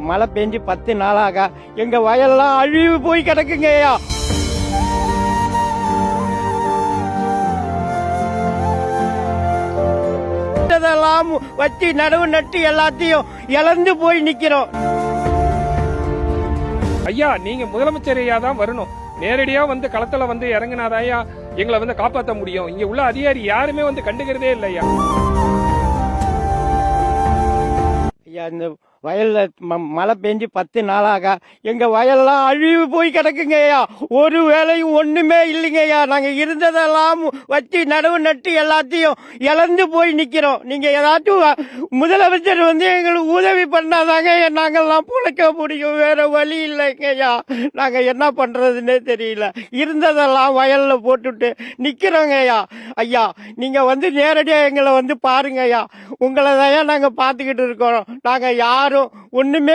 மழை பெஞ்சு 10 நாளாக எங்க வயல்லாம் அழிவு போய் கிடக்குங்கய்யா. இதெல்லாம் வச்சு நடவு நட்டு எல்லாத்தையும் இழந்து போய் நிக்கிறோம். ஐயா, நீங்க முதலமைச்சர் ஐயா தான் வரணும். நேரடியா வந்து களத்துல வந்து இறங்கினாதாயா எங்களை வந்து காப்பாற்ற முடியும். இங்க உள்ள அதிகாரி யாருமே வந்து கண்டுக்கிறதே இல்லையா. ஐயா, இந்த வயல்ல மழை பெஞ்சு 10 நாளாக எங்க வயல்லாம் அழிவு போய் கிடக்குங்கய்யா. ஒரு வேலையும் ஒண்ணுமே இல்லைங்கய்யா. நாங்க இருந்ததெல்லாம் வச்சு நடவு நட்டு எல்லாத்தையும் இழந்து போய் நிக்கிறோம். நீங்க ஏதாச்சும் முதலமைச்சர் வந்து எங்களுக்கு உதவி பண்ணாதாங்க நாங்கெல்லாம் பிழைக்க முடியும். வேற வழி இல்லைங்கய்யா. நாங்க என்ன பண்றதுன்னே தெரியல. இருந்ததெல்லாம் வயல்ல போட்டுட்டு நிக்கிறோங்கய்யா. ஐயா, நீங்க வந்து நேரடியா எங்களை வந்து பாருங்கய்யா. உங்களை தான் நாங்க பாத்துக்கிட்டு இருக்கோம். நாங்க யாரும் ஒண்ணுமே